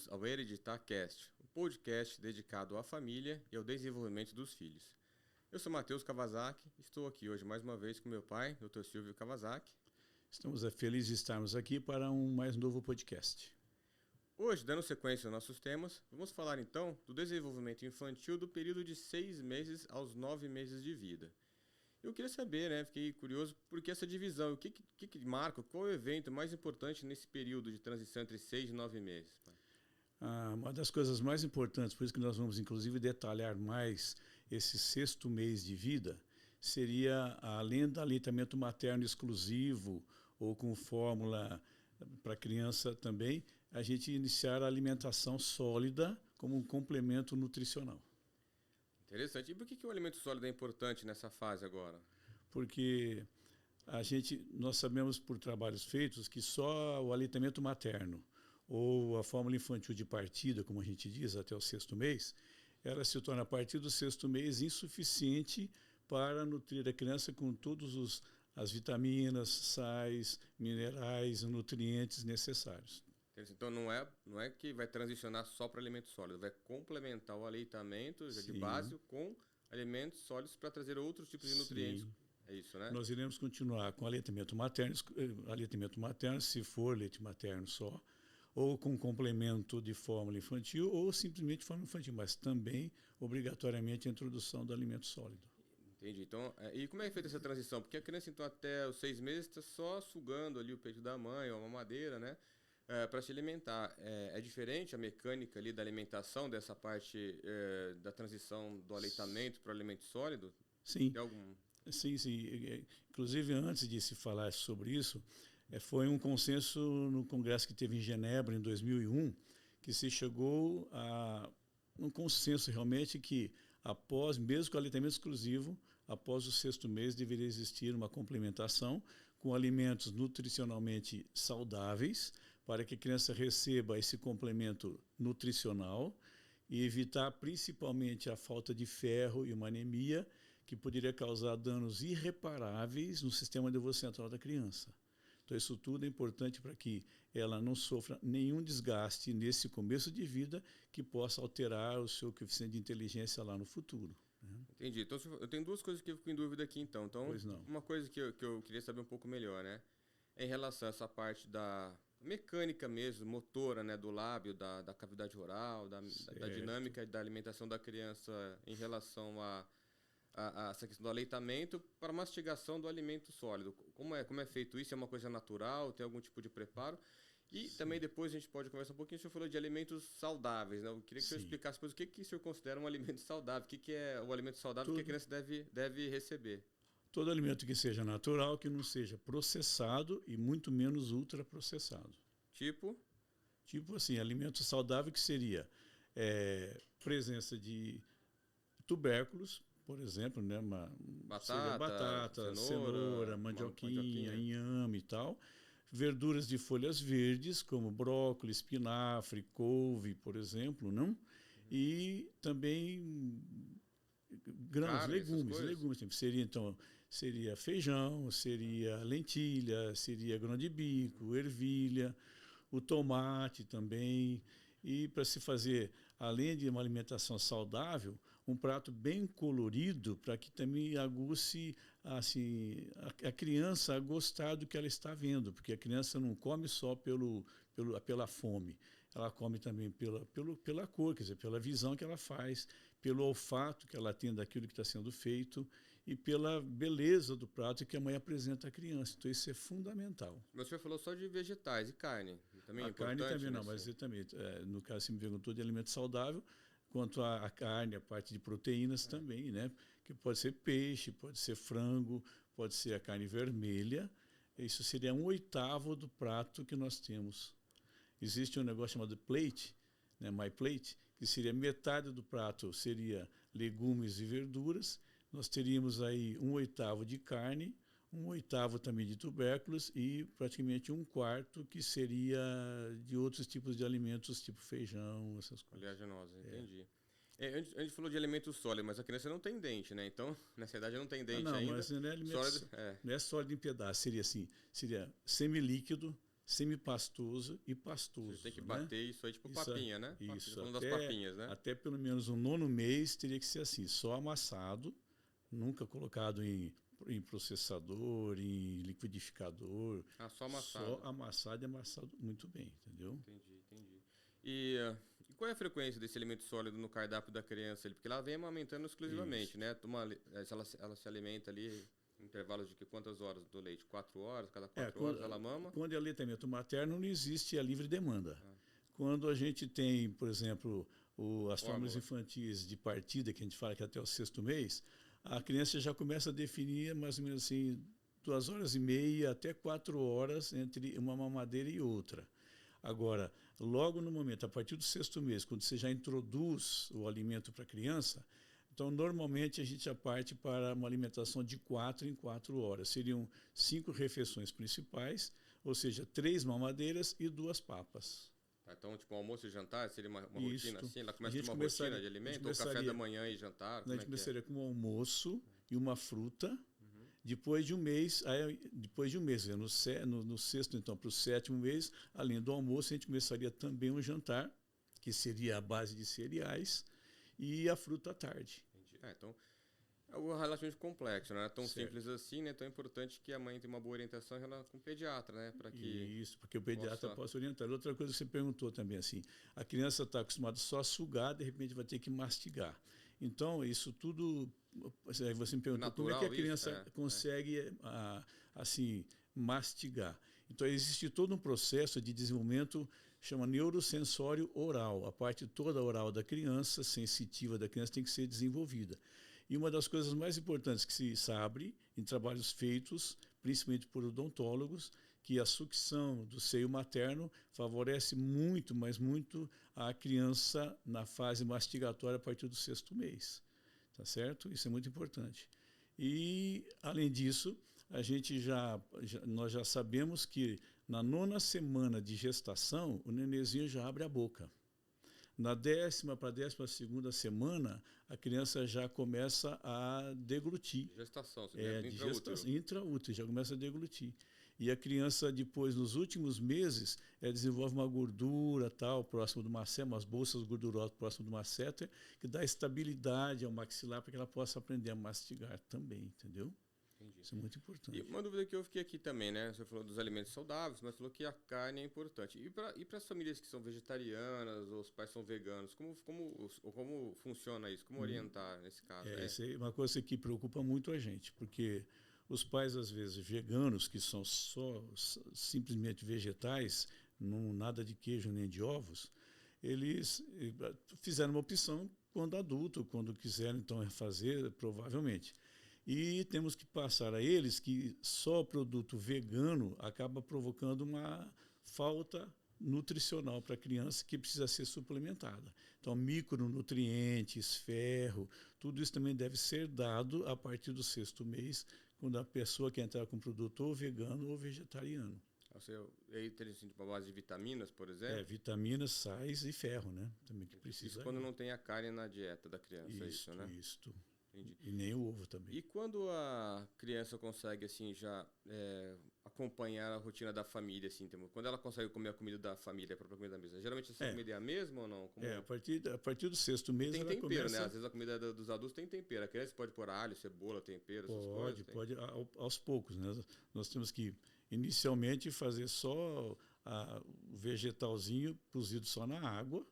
Bem-vindos ao HereditárCast, um podcast dedicado à família e ao desenvolvimento dos filhos. Eu sou Matheus Kawasaki, estou aqui hoje mais uma vez com meu pai, Dr. Silvio Kawasaki. Estamos felizes de estarmos aqui para um mais novo podcast. Hoje, dando sequência aos nossos temas, vamos falar então do desenvolvimento infantil do período de 6 meses aos 9 meses de vida. Eu queria saber, fiquei curioso, por que essa divisão? O que marca, qual é o evento mais importante nesse período de transição entre 6 e 9 meses? Pai? Uma das coisas mais importantes, por isso que nós vamos inclusive detalhar mais esse 6º mês de vida, seria, além do aleitamento materno exclusivo ou com fórmula para criança também, a gente iniciar a alimentação sólida como um complemento nutricional. Interessante. E por que o alimento sólido é importante nessa fase agora? Porque nós sabemos por trabalhos feitos que só o aleitamento materno ou a fórmula infantil de partida, como a gente diz, até o 6º mês, ela se torna a partir do 6º mês insuficiente para nutrir a criança com todas as vitaminas, sais, minerais, nutrientes necessários. Então não é que vai transicionar só para alimento sólido, vai complementar o aleitamento de base com alimentos sólidos para trazer outros tipos de nutrientes. Sim. É isso, né? Nós iremos continuar com aleitamento materno, se for leite materno só, ou com complemento de fórmula infantil, ou simplesmente fórmula infantil, mas também, obrigatoriamente, a introdução do alimento sólido. Entendi. Então, e como é feita essa transição? Porque a criança, então, até os 6 meses está só sugando ali o peito da mãe, ou a mamadeira, né? Para se alimentar. É diferente a mecânica ali da alimentação, dessa parte da transição do aleitamento para o alimento sólido? Sim. Tem algum... Sim. Inclusive, antes de se falar sobre isso, foi um consenso no congresso que teve em Genebra, em 2001, que se chegou a um consenso realmente que, mesmo com o aleitamento exclusivo, após o 6º mês deveria existir uma complementação com alimentos nutricionalmente saudáveis, para que a criança receba esse complemento nutricional e evitar principalmente a falta de ferro e uma anemia que poderia causar danos irreparáveis no sistema nervoso central da criança. Então isso tudo é importante para que ela não sofra nenhum desgaste nesse começo de vida que possa alterar o seu coeficiente de inteligência lá no futuro. Entendi. Então eu tenho duas coisas que eu fico em dúvida aqui então. Pois não. Uma coisa que eu queria saber um pouco melhor, né? É em relação a essa parte da mecânica mesmo, motora, né, do lábio, da cavidade oral, da dinâmica da alimentação da criança em relação a essa questão do aleitamento para mastigação do alimento sólido. Como é feito isso? É uma coisa natural? Tem algum tipo de preparo? E também depois a gente pode conversar um pouquinho. O senhor falou de alimentos saudáveis, né? Eu queria que o senhor explicasse depois o que o senhor considera um alimento saudável, o que é o alimento saudável que a criança deve receber. Todo alimento que seja natural, que não seja processado e muito menos ultraprocessado. Tipo assim, alimento saudável que seria presença de tubérculos, por exemplo, né, batata, cenoura, mandioquinha, inhame e tal. Verduras de folhas verdes, como brócolis, espinafre, couve, por exemplo, não? E também grãos, legumes. Seria feijão, seria lentilha, seria grão de bico, ervilha, o tomate também. E para se fazer, além de uma alimentação saudável, um prato bem colorido para que também aguce assim, a criança a gostar do que ela está vendo, porque a criança não come só pela fome, ela come também pela cor, quer dizer, pela visão que ela faz, pelo olfato que ela tem daquilo que está sendo feito e pela beleza do prato que a mãe apresenta à criança. Então isso é fundamental. Mas o senhor falou só de vegetais e carne. Também a carne também não, mas também, no caso você me perguntou de alimento saudável, quanto à carne, a parte de proteínas também, né? Que pode ser peixe, pode ser frango, pode ser a carne vermelha. Isso seria 1/8 do prato que nós temos. Existe um negócio chamado plate, né, My Plate, que seria metade do prato seria legumes e verduras. Nós teríamos aí 1/8 de carne, 1/8 também de tubérculos e praticamente 1/4 que seria de outros tipos de alimentos, tipo feijão, essas coisas. Oleaginosa, entendi. A gente falou de alimentos sólidos, mas a criança não tem dente, né? Então, nessa idade não tem dente ainda. Mas não é alimento, não é sólido em pedaços, seria assim, seria semilíquido, semipastoso e pastoso. Você tem que bater isso aí tipo papinha, né? Isso, das papinhas, né? Até pelo menos o 9º mês teria que ser assim, só amassado, nunca colocado em processador, em liquidificador. Só amassado. Só amassado e amassado muito bem, entendeu? Entendi. E qual é a frequência desse alimento sólido no cardápio da criança? Porque ela vem amamentando exclusivamente, né? Ela se alimenta ali em intervalos de quantas horas do leite? 4 horas? Cada 4 horas ela mama? Quando é aleitamento materno, não existe a livre demanda. Quando a gente tem, por exemplo, as fórmulas infantis de partida, que a gente fala que até o 6º mês, a criança já começa a definir mais ou menos assim 2h30 até 4 horas entre uma mamadeira e outra. Agora, logo no momento, a partir do 6º mês, quando você já introduz o alimento para a criança, então normalmente a gente já parte para uma alimentação de 4 em 4 horas. Seriam 5 refeições principais, ou seja, 3 mamadeiras e 2 papas. Então, tipo, almoço e jantar seria uma rotina assim? Ela começa com uma rotina de alimento? Ou café da manhã e jantar? A gente começaria com um almoço e uma fruta. Depois de um mês, no 6º, então, para o 7º mês, além do almoço, a gente começaria também um jantar, que seria a base de cereais, e a fruta à tarde. Entendi. Então, é algo relativamente complexo, não é tão simples assim, né? Então é importante que a mãe tenha uma boa orientação com o pediatra, né? Isso, porque o pediatra possa orientar. Outra coisa que você perguntou também, assim, a criança está acostumada só a sugar, de repente vai ter que mastigar. Então, isso tudo... Você me perguntou natural, como é que a criança consegue assim, mastigar. Então, existe todo um processo de desenvolvimento, chama neurosensório oral. A parte toda oral da criança, sensitiva da criança, tem que ser desenvolvida. E uma das coisas mais importantes que se sabe em trabalhos feitos, principalmente por odontólogos, que a sucção do seio materno favorece muito, mas muito, a criança na fase mastigatória a partir do 6º mês. Tá certo? Isso é muito importante. E, além disso, nós já sabemos que na 9ª semana de gestação, o nenenzinho já abre a boca. Na 10ª para a 12ª semana, a criança já começa a deglutir. Gestação, intraútero, já começa a deglutir. E a criança, depois, nos últimos meses, desenvolve uma gordura próximo do masseter, umas bolsas gordurosas próximo do masseter, que dá estabilidade ao maxilar para que ela possa aprender a mastigar também, entendeu? Entendi. Isso é muito importante. E uma dúvida que eu fiquei aqui também, né? Você falou dos alimentos saudáveis, mas falou que a carne é importante. E para as famílias que são vegetarianas ou os pais são veganos, como funciona isso? Como orientar nesse caso? Essa é uma coisa que preocupa muito a gente, porque os pais, às vezes, veganos, que são simplesmente vegetais, nada de queijo nem de ovos, eles fizeram uma opção quando adulto, quando quiserem então fazer, provavelmente. E temos que passar a eles que só produto vegano acaba provocando uma falta nutricional para a criança que precisa ser suplementada. Então, micronutrientes, ferro, tudo isso também deve ser dado a partir do 6º mês, quando a pessoa quer entrar com produto ou vegano ou vegetariano. Aí tem uma base de vitaminas, por exemplo? Vitaminas, sais e ferro, né? Também que precisa. Isso quando não tem a carne na dieta da criança, isso, né? Isso. Entendi. E nem o ovo também. E quando a criança consegue, assim, já acompanhar a rotina da família, assim, quando ela consegue comer a comida da família, a própria comida da mesa, geralmente essa comida é a mesma ou não? A partir do 6º mês tem ela tempero, começa... né? Às vezes a comida dos adultos tem tempero. A criança pode pôr alho, cebola, tempero, essas coisas? Pode, aos poucos, né? Nós temos que, inicialmente, fazer só o vegetalzinho cozido só na água,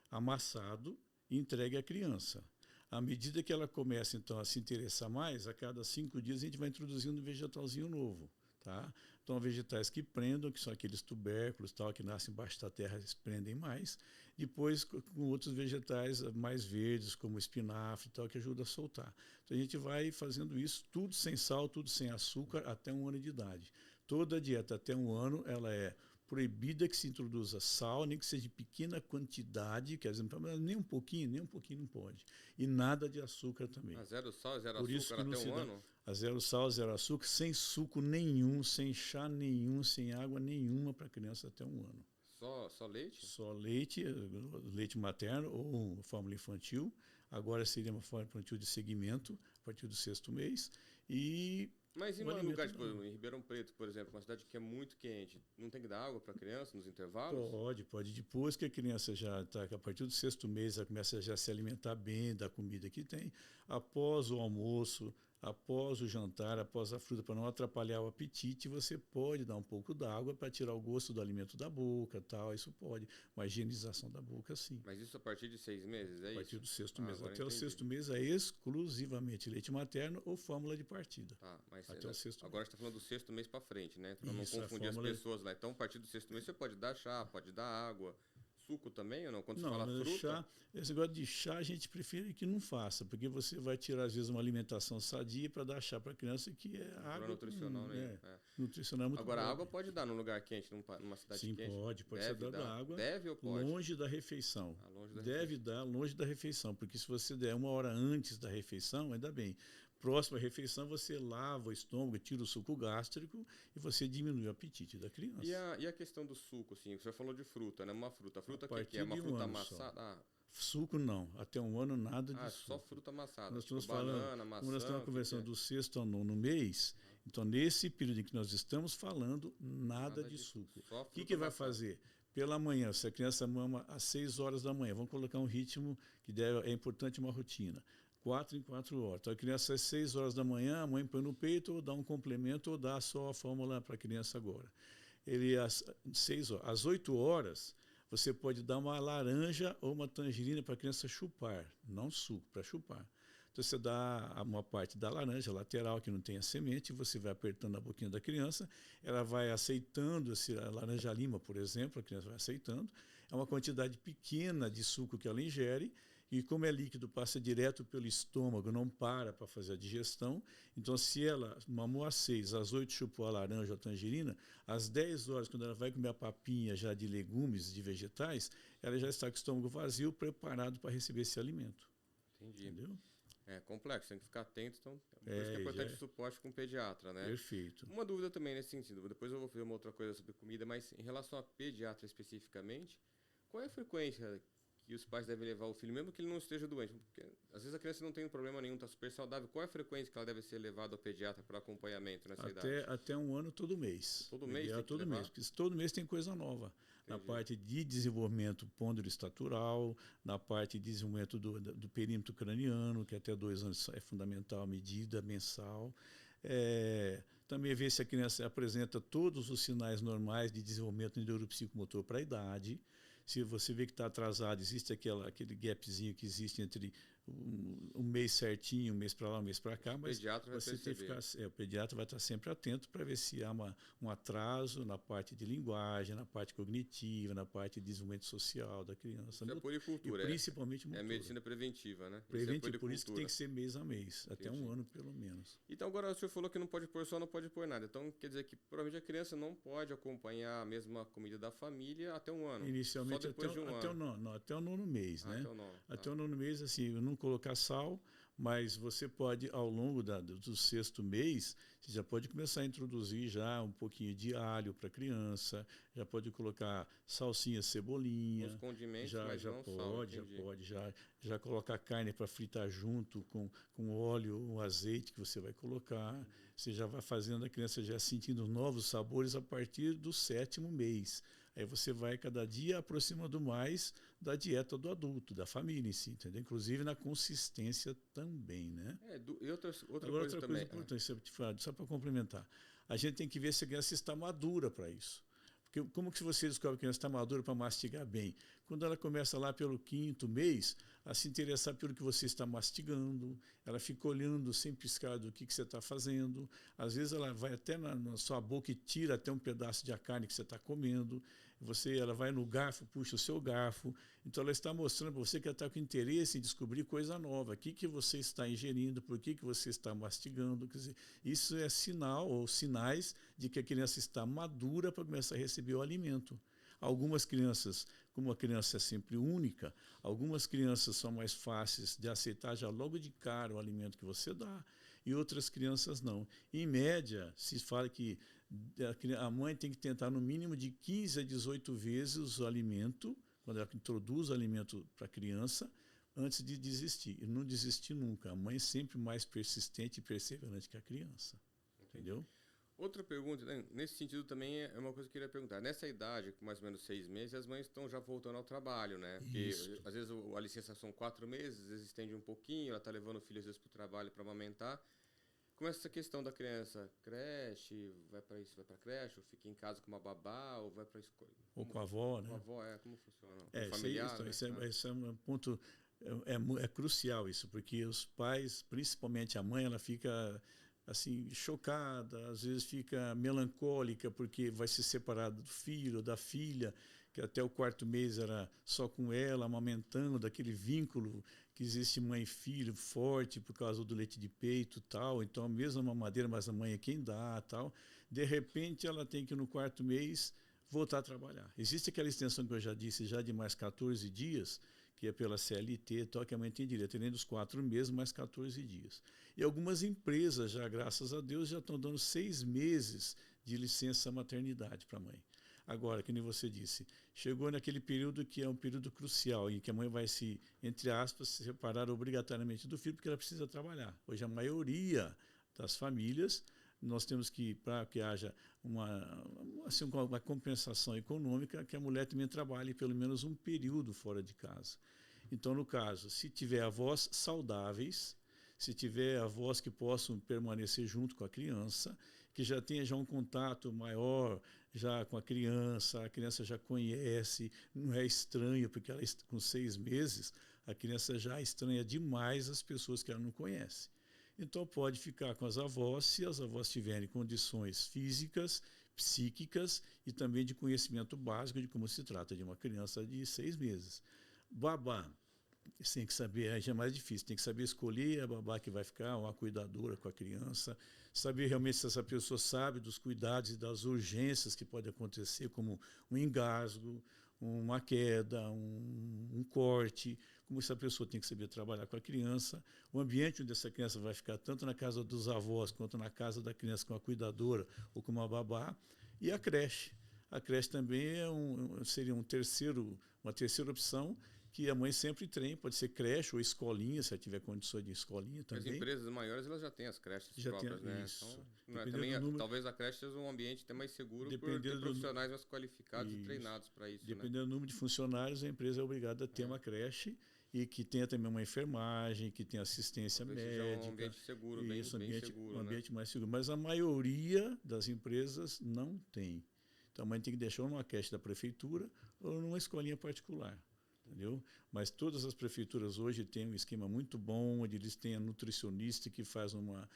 amassado, e entregue à criança. À medida que ela começa, então, a se interessar mais, a cada 5 dias a gente vai introduzindo um vegetalzinho novo. Tá? Então, vegetais que prendam, que são aqueles tubérculos que nascem embaixo da terra, eles prendem mais. Depois, com outros vegetais mais verdes, como espinafre, que ajudam a soltar. Então, a gente vai fazendo isso, tudo sem sal, tudo sem açúcar, até 1 ano de idade. Toda a dieta até 1 ano, ela é proibida que se introduza sal, nem que seja de pequena quantidade, quer dizer, nem um pouquinho não pode. E nada de açúcar também. Zero sal, zero açúcar até 1 ano? Zero sal, zero açúcar, sem suco nenhum, sem chá nenhum, sem água nenhuma para criança até 1 ano. Só leite? Só leite materno ou fórmula infantil. Agora seria uma fórmula infantil de segmento, a partir do 6º mês. E Mas em um lugar, tipo, em Ribeirão Preto, por exemplo, uma cidade que é muito quente, não tem que dar água para a criança nos intervalos? Pode. Depois que a criança já está, a partir do 6º mês, ela começa já a se alimentar bem da comida que tem, após o almoço, após o jantar, após a fruta, para não atrapalhar o apetite, você pode dar um pouco d'água para tirar o gosto do alimento da boca, tal. Isso pode. Uma higienização da boca, sim. Mas isso a partir de 6 meses, é isso? A partir do 6º mês. Até o 6º mês é exclusivamente leite materno ou fórmula de partida. Tá, mas até o 6º agora você está falando do 6º mês para frente, né? Para não isso, confundir as pessoas lá. Então, a partir do 6º mês você pode dar chá, pode dar água. Suco também ou não? Quando você fala fruta... Chá, esse negócio de chá a gente prefere que não faça, porque você vai tirar, às vezes, uma alimentação sadia para dar chá para a criança, que é água. Nutricional, né? Nutricional é muito Agora, bom. água pode dar num lugar quente, numa cidade Sim, quente? pode ser dada água. Deve ou pode? Longe da refeição. Deve dar longe da refeição, porque se você der 1 hora antes da refeição, ainda bem. Próxima refeição, você lava o estômago, tira o suco gástrico e você diminui o apetite da criança. E a questão do suco, assim, você falou de fruta, né? Uma fruta. A fruta que é uma fruta amassada? Suco não, até 1 ano nada de suco. Só fruta amassada. Nós estamos banana, maçã. Quando nós estamos conversando do 6º ao 9º mês, então nesse período em que nós estamos falando, nada de suco. O que vai fazer? Pela manhã, se a criança mama às 6 horas da manhã, vamos colocar um ritmo que é importante, uma rotina. 4 em 4 horas. Então a criança às 6 horas da manhã, a mãe põe no peito, ou dá um complemento, ou dá só a fórmula para a criança agora. Às 8 horas, você pode dar uma laranja ou uma tangerina para a criança chupar, não suco, para chupar. Então você dá uma parte da laranja lateral que não tem a semente, você vai apertando a boquinha da criança, ela vai aceitando a laranja lima, por exemplo, a criança vai aceitando. É uma quantidade pequena de suco que ela ingere, e como é líquido, passa direto pelo estômago, não para fazer a digestão. Então, se ela mamou às 6, às 8 chupou a laranja ou a tangerina, às 10 horas, quando ela vai comer a papinha já de legumes, de vegetais, ela já está com o estômago vazio, preparado para receber esse alimento. Entendi. Entendeu? É complexo, tem que ficar atento. Então, por isso que é importante o suporte com o pediatra, né? Perfeito. Uma dúvida também nesse sentido, depois eu vou fazer uma outra coisa sobre comida, mas em relação a pediatra especificamente, qual é a frequência que os pais devem levar o filho, mesmo que ele não esteja doente? Porque às vezes a criança não tem problema nenhum, está super saudável. Qual é a frequência que ela deve ser levada ao pediatra para acompanhamento nessa idade? Até 1 ano, todo mês. Todo mês? Todo mês, porque todo mês tem coisa nova. Entendi. Na parte de desenvolvimento pondero-estatural, na parte de desenvolvimento do perímetro craniano, que até 2 anos é fundamental, a medida mensal. Também ver se a criança apresenta todos os sinais normais de desenvolvimento neuropsicomotor para a idade. Se você vê que está atrasado, existe aquele gapzinho que existe entre um mês certinho, um mês para lá, um mês para cá, mas você tem que ficar, o pediatra vai estar sempre atento para ver se há um atraso na parte de linguagem, na parte cognitiva, na parte de desenvolvimento social da criança. Isso é puricultura, principalmente motora. É medicina preventiva, né? Preventivo, por isso que tem que ser mês a mês, até 1 ano pelo menos. Então agora o senhor falou que não pode pôr só, não pode pôr nada. Então quer dizer que provavelmente a criança não pode acompanhar a mesma comida da família até 1 ano. Inicialmente só depois de 1 ano. Até o 9º mês, né? Até o 9º mês, assim, não colocar sal, mas você pode, ao longo do 6º mês, você já pode começar a introduzir já um pouquinho de alho para a criança, já pode colocar salsinha, cebolinha. Os condimentos, já pode, já colocar carne para fritar junto com óleo ou azeite que você vai colocar. Você já vai fazendo a criança já sentindo novos sabores a partir do 7º mês. Aí você vai cada dia aproximando mais da dieta do adulto, da família em si, entendeu? Inclusive na consistência também, né? E outra coisa também. Importante, só para complementar. A gente tem que ver se a criança está madura para isso. Porque como que você descobre que a criança está madura para mastigar bem? Quando ela começa lá pelo 5º mês a se interessar pelo que você está mastigando, ela fica olhando sem piscar do que você está fazendo. Às vezes ela vai até na sua boca e tira até um pedaço de carne que você está comendo. Ela vai no garfo, puxa o seu garfo. Então ela está mostrando para você que ela está com interesse em descobrir coisa nova. O que você está ingerindo, por que você está mastigando. Quer dizer, isso é sinal ou sinais de que a criança está madura para começar a receber o alimento. Algumas crianças, como a criança é sempre única, algumas crianças são mais fáceis de aceitar já logo de cara o alimento que você dá, e outras crianças não. Em média, se fala que a mãe tem que tentar no mínimo de 15 a 18 vezes o alimento, quando ela introduz o alimento para a criança, antes de desistir. E não desistir nunca. A mãe é sempre mais persistente e perseverante que a criança. entendeu? Outra pergunta, né? Nesse sentido também é uma coisa que eu queria perguntar. Nessa idade, com mais ou menos 6 meses, as mães estão já voltando ao trabalho, né? Porque Isso. às vezes a licença são 4 meses, às vezes estende um pouquinho, ela está levando o filho às vezes para o trabalho para amamentar. Como é essa questão da criança? Creche, vai para isso, vai para creche, ou fica em casa com uma babá, ou vai para escola? Ou com a avó, né? Com a avó, como funciona? Familiar, né? Isso é um ponto, é crucial isso, porque os pais, principalmente a mãe, ela fica assim chocada, às vezes fica melancólica porque vai se separar do filho, da filha, que até o 4º mês era só com ela, amamentando, daquele vínculo que existe mãe e filho forte por causa do leite de peito, tal. Então a mesma mamadeira, mas a mãe é quem dá, tal. De repente ela tem que no 4º mês voltar a trabalhar. Existe aquela extensão que eu já disse, já de mais 14 dias, que é pela CLT, tal, que a mãe tem direito, além dos 4 meses, mais 14 dias. E algumas empresas já, graças a Deus, já estão dando 6 meses de licença maternidade para a mãe. Agora, que nem você disse, chegou naquele período que é um período crucial, em que a mãe vai se, entre aspas, se separar obrigatoriamente do filho, porque ela precisa trabalhar. Hoje a maioria das famílias, nós temos que, para que haja uma compensação econômica, que a mulher também trabalhe pelo menos um período fora de casa. Então, no caso, se tiver avós saudáveis, se tiver avós que possam permanecer junto com a criança, que já tenha já um contato maior já com a criança já conhece, não é estranho, porque ela com 6 meses, a criança já estranha demais as pessoas que ela não conhece. Então pode ficar com as avós, se as avós tiverem condições físicas, psíquicas e também de conhecimento básico de como se trata de uma criança de 6 meses. Babá, você tem que saber, aí já é mais difícil, tem que saber escolher a babá que vai ficar, uma cuidadora com a criança, saber realmente se essa pessoa sabe dos cuidados e das urgências que pode acontecer, como um engasgo, uma queda, um corte, como essa pessoa tem que saber trabalhar com a criança, o ambiente onde essa criança vai ficar, tanto na casa dos avós, quanto na casa da criança com a cuidadora ou com uma babá, e a creche. A creche também seria uma terceira opção, que a mãe sempre tem, pode ser creche ou escolinha, se ela tiver condições de escolinha também. As empresas maiores, elas já têm as creches já próprias, né? Isso. Então, também, talvez a creche seja um ambiente até mais seguro por ter profissionais mais qualificados e treinados para isso. Dependendo do número de funcionários, a empresa é obrigada a ter uma creche e que tenha também uma enfermagem, que tenha assistência médica. Seja um ambiente seguro, bem seguro. Um ambiente mais seguro. Mas a maioria das empresas não tem. Então a mãe tem que deixar numa creche da prefeitura ou numa escolinha particular. Entendeu? Mas todas as prefeituras hoje têm um esquema muito bom, onde eles têm a nutricionista que faz uma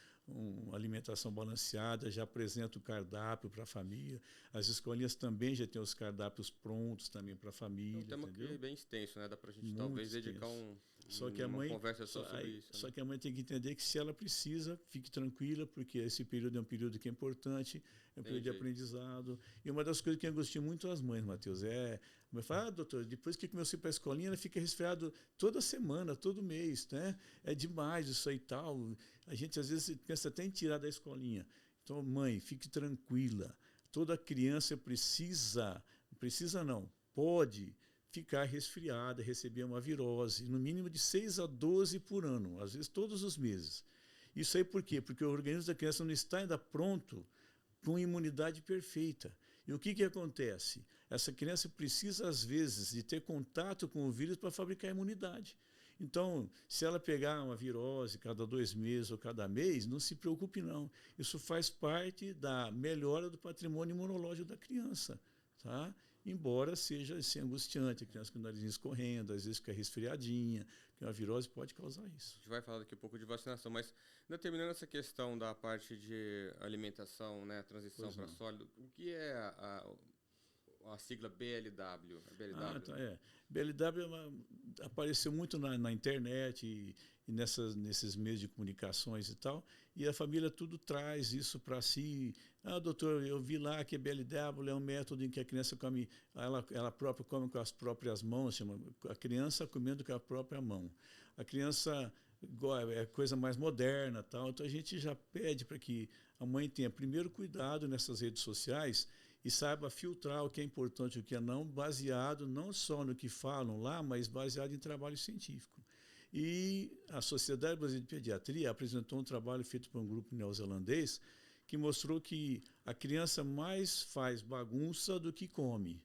alimentação balanceada, já apresenta o cardápio para a família. As escolinhas também já têm os cardápios prontos também para a família. É um tema que é bem extenso, né? Dá para a gente talvez dedicar uma conversa só sobre isso. Só que a mãe tem que entender que se ela precisa, fique tranquila, porque esse período é um período que é importante, é um período de aprendizado. E uma das coisas que angustia muito as mães, Matheus, a mãe fala, doutor, depois que começou para a escolinha, ela fica resfriado toda semana, todo mês, né? É demais isso aí e tal. A gente às vezes pensa até em tirar da escolinha. Então, mãe, fique tranquila. Toda criança pode ficar resfriada, receber uma virose, no mínimo de 6 a 12 por ano, às vezes todos os meses. Isso aí por quê? Porque o organismo da criança não está ainda pronto com imunidade perfeita. E o que acontece? Essa criança precisa, às vezes, de ter contato com o vírus para fabricar imunidade. Então, se ela pegar uma virose cada 2 meses ou cada mês, não se preocupe não. Isso faz parte da melhora do patrimônio imunológico da criança, tá? Embora seja assim, angustiante, a criança com o nariz escorrendo, às vezes fica resfriadinha, porque uma virose pode causar isso. A gente vai falar daqui a pouco de vacinação, mas terminando essa questão da parte de alimentação, né, transição para sólido, o que é a sigla BLW? BLW apareceu muito na internet e nesses meios de comunicações e tal, e a família tudo traz isso para si. Doutor, eu vi lá que BLW é um método em que a criança come, ela própria come com as próprias mãos, chama a criança comendo com a própria mão. A criança é coisa mais moderna, tal. Então a gente já pede para que a mãe tenha primeiro cuidado nessas redes sociais e saiba filtrar o que é importante e o que é não, baseado não só no que falam lá, mas baseado em trabalho científico. E a Sociedade Brasileira de Pediatria apresentou um trabalho feito por um grupo neozelandês que mostrou que a criança mais faz bagunça do que come.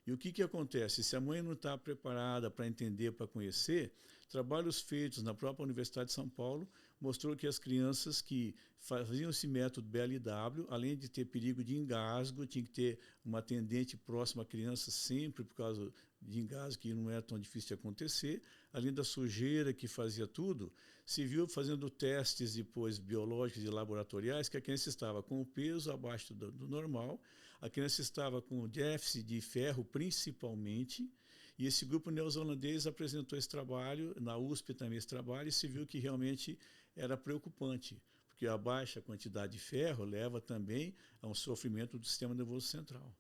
E o que acontece? Se a mãe não está preparada para entender, para conhecer, trabalhos feitos na própria Universidade de São Paulo mostrou que as crianças que faziam esse método BLW, além de ter perigo de engasgo, tinha que ter uma atendente próxima à criança sempre por causa de engasgo, que não é tão difícil de acontecer, além da sujeira que fazia tudo, se viu fazendo testes depois biológicos e laboratoriais que a criança estava com o peso abaixo do normal, a criança estava com déficit de ferro principalmente, e esse grupo neozelandês apresentou esse trabalho, na USP também esse trabalho, e se viu que realmente era preocupante, porque a baixa quantidade de ferro leva também a um sofrimento do sistema nervoso central.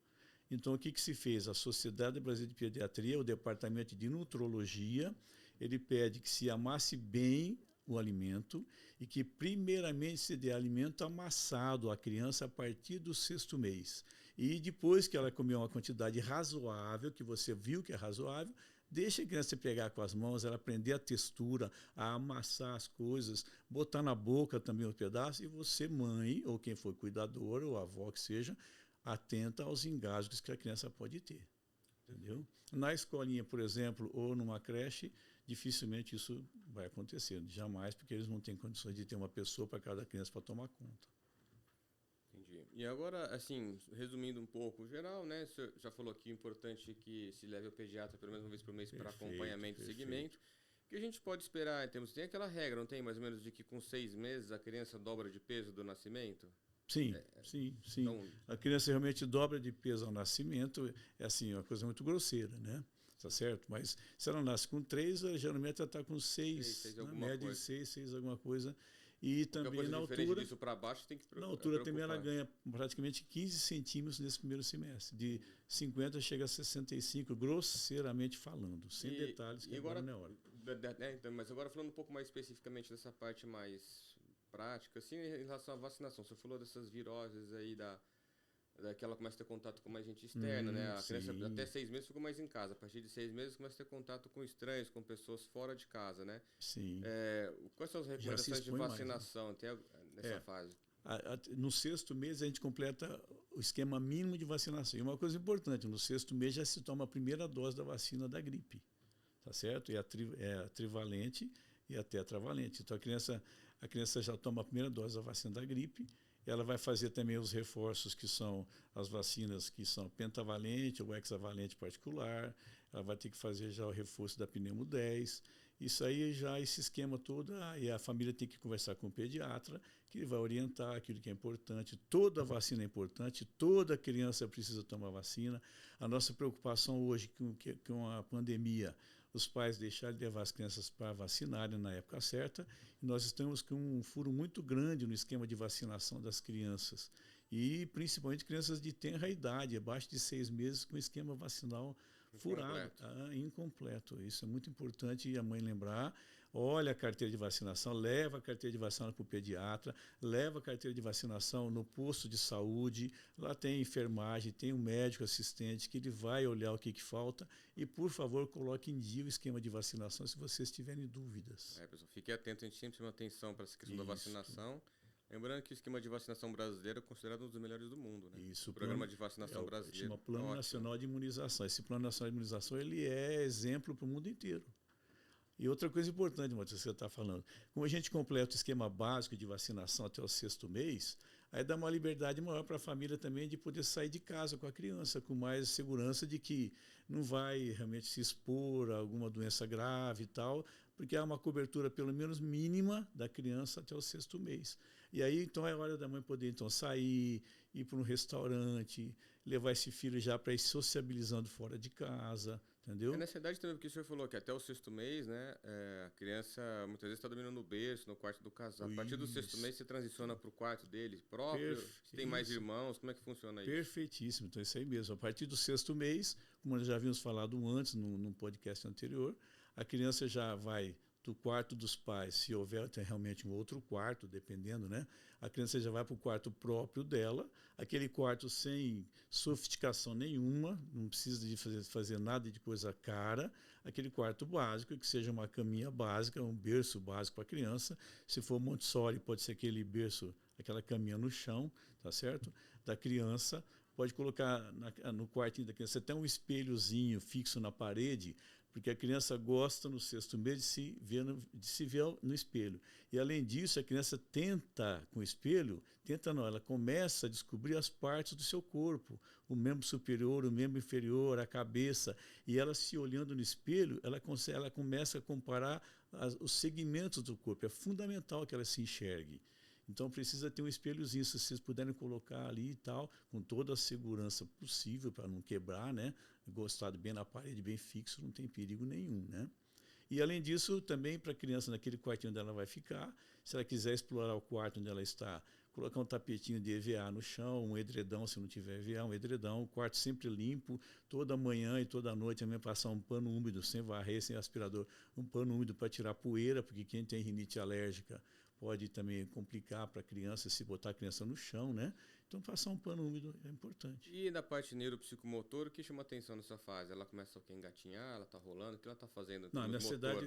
Então, o que se fez? A Sociedade Brasileira de Pediatria, o Departamento de Nutrologia, ele pede que se amasse bem o alimento e que, primeiramente, se dê alimento amassado à criança a partir do 6º mês. E depois que ela comer uma quantidade razoável, que você viu que é razoável, deixa a criança pegar com as mãos, ela aprender a textura, a amassar as coisas, botar na boca também os pedaços, e você, mãe, ou quem for cuidadora, ou avó que seja, atenta aos engasgos que a criança pode ter. Entendeu? Na escolinha, por exemplo, ou numa creche, dificilmente isso vai acontecer. Jamais, porque eles não têm condições de ter uma pessoa para cada criança para tomar conta. Entendi. E agora, assim, resumindo um pouco o geral, né? Você já falou aqui, importante que se leve ao pediatra pelo menos uma vez por mês para acompanhamento e seguimento. O que a gente pode esperar em termos... Tem aquela regra, não tem mais ou menos, de que com 6 meses a criança dobra de peso do nascimento? Sim, sim. Então, a criança realmente dobra de peso ao nascimento, é assim, uma coisa muito grosseira, né? Tá certo? Mas se ela nasce com 3, geralmente ela está com 6, na média de 6 alguma coisa. E também coisa na altura... disso para baixo tem que na altura também ela ganha praticamente 15 centímetros nesse primeiro semestre. De 50 chega a 65, grosseiramente falando, sem detalhes, que agora não é hora. Mas agora falando um pouco mais especificamente dessa parte mais prática, assim, em relação à vacinação. Você falou dessas viroses aí que ela começa a ter contato com mais gente externa, né? A criança até 6 meses ficou mais em casa. A partir de 6 meses começa a ter contato com estranhos, com pessoas fora de casa, né? Sim. Quais são as recomendações de vacinação nessa fase? No 6º mês a gente completa o esquema mínimo de vacinação. E uma coisa importante, no 6º mês já se toma a primeira dose da vacina da gripe, tá certo? É a trivalente e a tetravalente. Então a criança já toma a primeira dose da vacina da gripe. Ela vai fazer também os reforços, que são as vacinas que são pentavalente ou hexavalente particular. Ela vai ter que fazer já o reforço da pneumo 10. Isso aí, já esse esquema todo, e a família tem que conversar com o pediatra, que vai orientar aquilo que é importante. Toda vacina é importante, toda criança precisa tomar vacina. A nossa preocupação hoje com a pandemia, os pais deixarem de levar as crianças para vacinarem na época certa, e nós estamos com um furo muito grande no esquema de vacinação das crianças, e principalmente crianças de tenra idade, abaixo de 6 meses, com esquema vacinal furado, incompleto. Isso é muito importante a mãe lembrar. Olha a carteira de vacinação, leva a carteira de vacinação para o pediatra, leva a carteira de vacinação no posto de saúde, lá tem enfermagem, tem um médico assistente que ele vai olhar o que falta, e, por favor, coloque em dia o esquema de vacinação se vocês tiverem dúvidas. Pessoal, fique atento, a gente sempre chama atenção para essa questão da vacinação. Lembrando que o esquema de vacinação brasileiro é considerado um dos melhores do mundo, né? Isso, o programa de vacinação brasileiro. Chama Plano Nacional de Imunização. Esse Plano Nacional de Imunização ele é exemplo para o mundo inteiro. E outra coisa importante, Matheus, que você está falando, como a gente completa o esquema básico de vacinação até o 6º mês, aí dá uma liberdade maior para a família também de poder sair de casa com a criança, com mais segurança de que não vai realmente se expor a alguma doença grave e tal, porque há uma cobertura pelo menos mínima da criança até o 6º mês. E aí, então, é hora da mãe poder então sair, ir para um restaurante, levar esse filho já para ir sociabilizando fora de casa, entendeu? É nessa idade também, porque o senhor falou que até o 6º mês, né, a criança muitas vezes está dormindo no berço, no quarto do casal. A partir do 6º mês você transiciona para o quarto dele próprio? Tem mais irmãos? Como é que funciona isso? Perfeitíssimo, então isso aí mesmo. A partir do 6º mês, como nós já havíamos falado antes, num podcast anterior, a criança já vai do quarto dos pais, se houver realmente um outro quarto, dependendo, né? A criança já vai para o quarto próprio dela, aquele quarto sem sofisticação nenhuma, não precisa de fazer nada de coisa cara, aquele quarto básico, que seja uma caminha básica, um berço básico para a criança. Se for Montessori, pode ser aquele berço, aquela caminha no chão, tá certo? Da criança. Pode colocar no quartinho da criança até um espelhozinho fixo na parede, porque a criança gosta no 6º mês de se ver no espelho. E, além disso, a criança tenta, com o espelho, ela começa a descobrir as partes do seu corpo, o membro superior, o membro inferior, a cabeça. E ela, se olhando no espelho, ela começa a comparar os segmentos do corpo. É fundamental que ela se enxergue. Então precisa ter um espelhozinho, se vocês puderem colocar ali e tal, com toda a segurança possível para não quebrar, né? Encostado bem na parede, bem fixo, não tem perigo nenhum, né? E, além disso, também para a criança, naquele quartinho onde ela vai ficar, se ela quiser explorar o quarto onde ela está, colocar um tapetinho de EVA no chão, um edredão, se não tiver EVA, um edredão, o quarto sempre limpo, toda manhã e toda noite também passar um pano úmido, sem varrer, sem aspirador, um pano úmido para tirar poeira, porque quem tem rinite alérgica pode também complicar para a criança se botar a criança no chão, né? Então, passar um pano úmido é importante. E na parte neuropsicomotor, o que chama atenção nessa fase? Ela começa a engatinhar, ela está rolando, o que ela está fazendo nessa idade?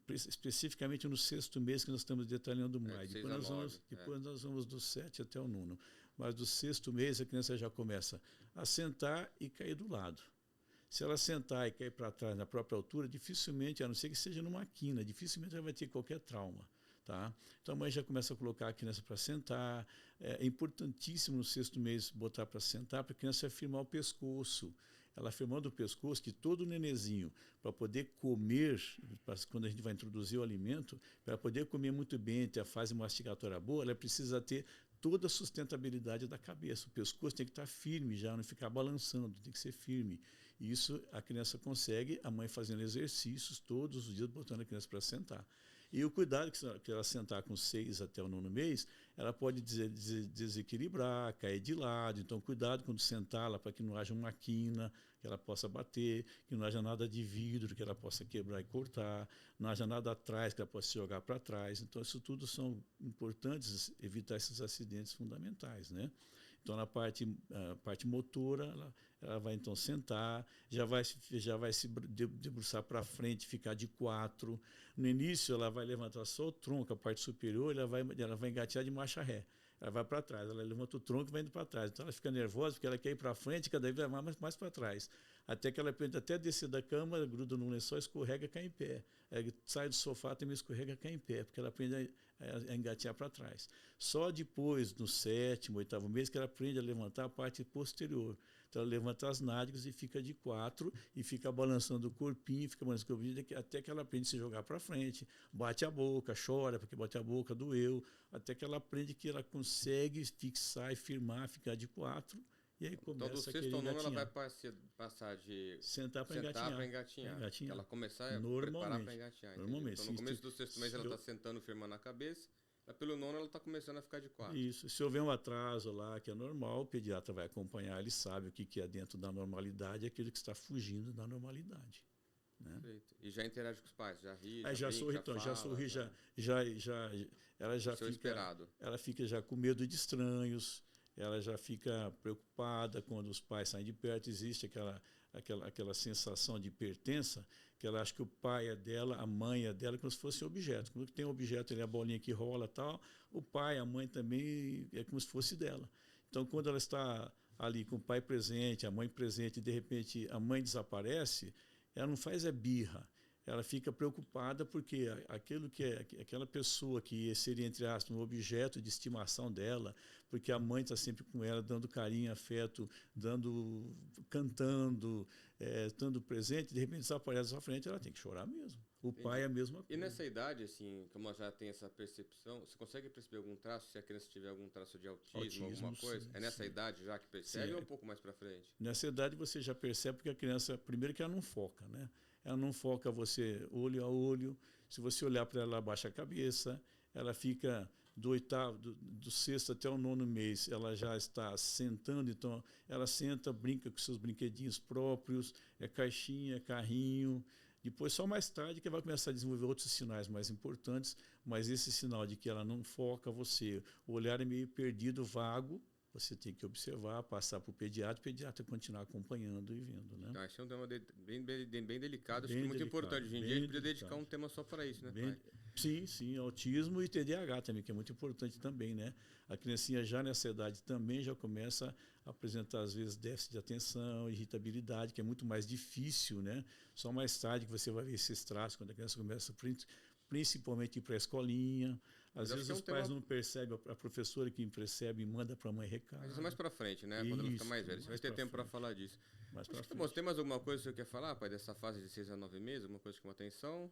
Especificamente no 6º mês que nós estamos detalhando mais. Depois nós vamos do 7 até o 9º. Mas do 6º mês a criança já começa a sentar e cair do lado. Se ela sentar e cair para trás na própria altura, dificilmente, a não ser que seja numa quina, dificilmente ela vai ter qualquer trauma. Tá? Então a mãe já começa a colocar a criança para sentar. É importantíssimo no 6º mês botar para sentar, para a criança firmar o pescoço. Ela firmando o pescoço, que todo nenezinho, para poder comer, quando a gente vai introduzir o alimento, para poder comer muito bem, ter a fase mastigatória boa, ela precisa ter toda a sustentabilidade da cabeça. O pescoço tem que estar firme já, não ficar balançando, tem que ser firme. E isso a criança consegue, a mãe fazendo exercícios todos os dias, botando a criança para sentar. E o cuidado que ela sentar com 6 até o 9º mês, ela pode desequilibrar, cair de lado. Então, cuidado quando sentar lá para que não haja uma quina, que ela possa bater, que não haja nada de vidro, que ela possa quebrar e cortar, não haja nada atrás, que ela possa se jogar para trás. Então, isso tudo são importantes, evitar esses acidentes fundamentais, né? Então, na parte motora, ela vai então sentar, já vai se debruçar para frente, ficar de 4. No início, ela vai levantar só o tronco, a parte superior, ela vai engatear de marcha ré. Ela vai para trás, ela levanta o tronco e vai indo para trás. Então, ela fica nervosa porque ela quer ir para frente, cada vez vai mais para trás. Até que ela aprende até descer da cama, gruda no lençol, escorrega e cai em pé. Ela sai do sofá, também escorrega e cai em pé, porque ela aprende a engatear para trás. Só depois, no 7º, 8º mês, que ela aprende a levantar a parte posterior. Então, ela levanta as nádegas e fica de 4 e fica balançando o corpinho, até que ela aprende a se jogar para frente, bate a boca, chora porque bate a boca, doeu, até que ela aprende que ela consegue fixar e firmar, ficar de 4. E aí começa então, do 6º ao 9º, ela vai passar de sentar para engatinhar. Ela começar a preparar para engatinhar. Normalmente. Então, no começo do 6º mês, ela está sentando, firmando a cabeça. Pelo 9º, ela está começando a ficar de 4. Isso. Se houver um atraso lá, que é normal, o pediatra vai acompanhar, ele sabe o que é dentro da normalidade e aquilo que está fugindo da normalidade. Né? Perfeito. E já interage com os pais, já ri, já sorri, ela já fica esperado. Ela fica já com medo de estranhos, ela já fica preocupada quando os pais saem de perto, existe aquela sensação de pertença, que ela acha que o pai é dela, a mãe é dela, como se fosse um objeto. Quando tem um objeto, ele é a bolinha que rola tal, o pai, a mãe também é como se fosse dela. Então, quando ela está ali com o pai presente, a mãe presente, e de repente a mãe desaparece, ela não faz birra. Ela fica preocupada porque aquela pessoa que seria, entre aspas, um objeto de estimação dela, porque a mãe está sempre com ela, dando carinho, afeto, cantando, estando presente, de repente desaparece à sua frente, ela tem que chorar mesmo. O pai é a mesma coisa. E nessa idade, assim, como ela já tem essa percepção, você consegue perceber algum traço, se a criança tiver algum traço de autismo alguma coisa? É nessa idade já que percebe ou um pouco mais para frente? Nessa idade você já percebe porque a criança, primeiro que ela não foca, né? Ela não foca você olho a olho. Se você olhar para ela, ela abaixa a cabeça. Ela fica do 6º até o 9º mês, ela já está sentando. Então, ela senta, brinca com seus brinquedinhos próprios. É caixinha, é carrinho. Depois, só mais tarde, que ela vai começar a desenvolver outros sinais mais importantes, mas esse sinal de que ela não foca você, o olhar é meio perdido, vago, você tem que observar, passar para o pediatra continuar acompanhando e vendo, né? Esse é um tema bem delicado, acho que muito importante. Hoje em dia a gente podia dedicar um tema só para isso, né, pai? Sim, autismo e TDAH também, que é muito importante também, né? A criancinha já nessa idade também já começa a apresentar, às vezes, déficit de atenção, irritabilidade, que é muito mais difícil, né? Só mais tarde que você vai ver esses traços, quando a criança começa principalmente ir para a escolinha. Às vezes os pais não percebem, a professora que percebe e manda para a mãe recado. Mas isso é mais para frente, né? Quando ela fica mais velha. Você vai ter tempo para falar disso. Acho que tá bom. Tem mais alguma coisa que você quer falar, pai, dessa fase de 6 a 9 meses? Alguma coisa que chama atenção?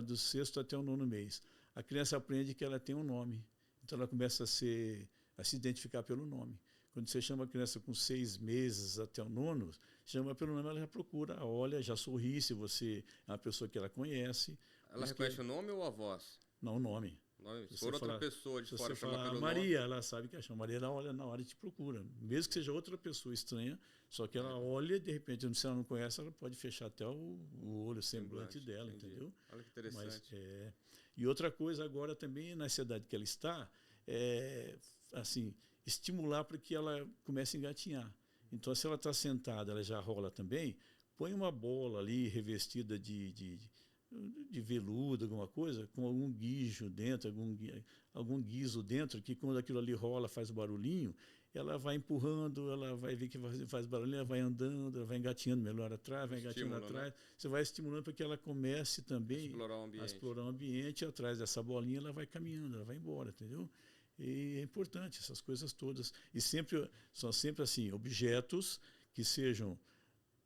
Do sexto até o 9º mês. A criança aprende que ela tem um nome. Então ela começa a se identificar pelo nome. Quando você chama a criança com 6 meses até o 9º, chama pelo nome, ela já procura, olha, já sorri se você é uma pessoa que ela conhece. Ela reconhece o nome ou a voz? Não, o nome. Se for outra pessoa de fora chamar pelo Maria, nome... ela sabe que chama Maria, ela olha na hora e te procura. Mesmo que seja outra pessoa estranha, só que ela olha e de repente, se ela não conhece, ela pode fechar até o olho, o semblante dela, entendi. Entendeu? Olha que interessante. E outra coisa agora também, na idade que ela está, assim, estimular para que ela comece a engatinhar. Então, se ela está sentada, ela já rola também, põe uma bola ali revestida de veludo, alguma coisa, com algum guijo dentro, algum guiso dentro, que quando aquilo ali rola, faz barulhinho, ela vai empurrando, ela vai ver que faz barulhinho, ela vai andando, ela vai engatinhando melhor atrás, vai engatinhando atrás. Né? Você vai estimulando para que ela comece também a explorar o ambiente, atrás dessa bolinha ela vai caminhando, ela vai embora, entendeu? E é importante essas coisas todas. E são sempre assim, objetos que sejam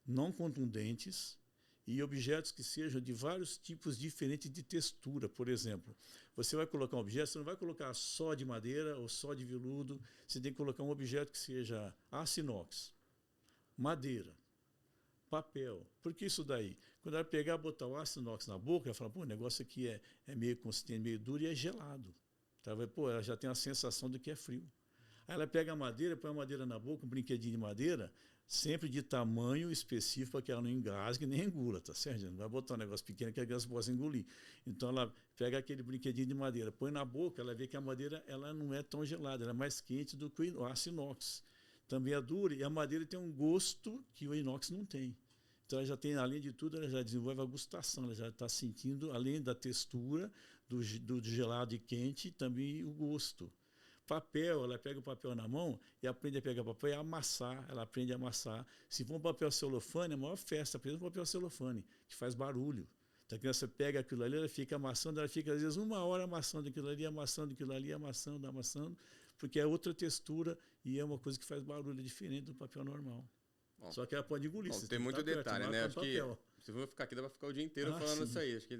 não contundentes, e objetos que sejam de vários tipos diferentes de textura. Por exemplo, você vai colocar um objeto, você não vai colocar só de madeira ou só de veludo, você tem que colocar um objeto que seja aço inox, madeira, papel. Por que isso daí? Quando ela pegar e botar o aço inox na boca, ela fala, pô, o negócio aqui é meio consistente, meio duro e é gelado. Tá? Pô, ela já tem a sensação de que é frio. Aí ela pega a madeira, põe a madeira na boca, um brinquedinho de madeira, sempre de tamanho específico para que ela não engasgue nem engula, tá certo? Não vai botar um negócio pequeno que a criança possa engolir. Então ela pega aquele brinquedinho de madeira, põe na boca, ela vê que a madeira ela não é tão gelada, ela é mais quente do que o aço inox. Também é dura e a madeira tem um gosto que o inox não tem. Então ela já tem, além de tudo, ela já desenvolve a gustação, ela já está sentindo, além da textura, do gelado e quente, também o gosto. Papel, ela pega o papel na mão e aprende a pegar papel e amassar, ela aprende a amassar. Se for um papel celofane, é a maior festa, por exemplo, um papel celofane, que faz barulho. Então a criança pega aquilo ali, ela fica amassando, ela fica às vezes 1 hora amassando aquilo ali, amassando aquilo ali, amassando, porque é outra textura e é uma coisa que faz barulho diferente do papel normal. Bom, só que ela pode engolir. Tem muito detalhe, né? Acho que se eu for ficar aqui, dá para ficar o dia inteiro falando isso aí. Acho que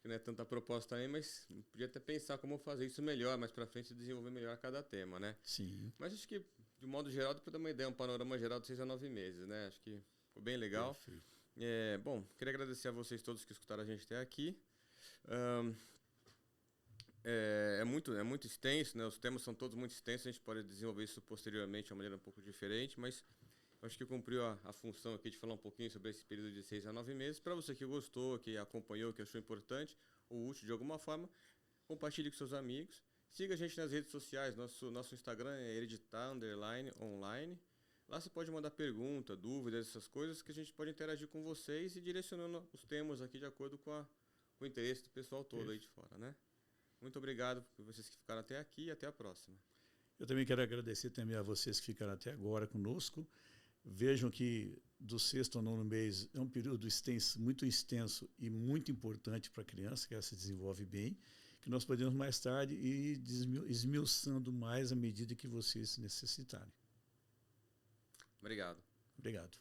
não é tanta proposta também, mas podia até pensar como fazer isso melhor, mais para frente, desenvolver melhor cada tema, né? Sim. Mas acho que, de modo geral, dá para dar uma ideia, um panorama geral de 6 a 9 meses, né? Acho que ficou bem legal. Bom, queria agradecer a vocês todos que escutaram a gente até aqui. É muito extenso, né? Os temas são todos muito extensos, a gente pode desenvolver isso posteriormente de uma maneira um pouco diferente, mas acho que cumpriu a função aqui de falar um pouquinho sobre esse período de 6 a 9 meses. Para você que gostou, que acompanhou, que achou importante ou útil de alguma forma, compartilhe com seus amigos. Siga a gente nas redes sociais. Nosso Instagram é hereditar_online. Lá você pode mandar pergunta, dúvidas, essas coisas que a gente pode interagir com vocês e direcionando os temas aqui de acordo com o interesse do pessoal todo aí de fora, né? Muito obrigado por vocês que ficaram até aqui e até a próxima. Eu também quero agradecer também a vocês que ficaram até agora conosco. Vejam que do 6º ao 9º mês é um período muito extenso e muito importante para a criança, que ela se desenvolve bem, que nós podemos mais tarde ir esmiuçando mais à medida que vocês necessitarem. Obrigado. Obrigado.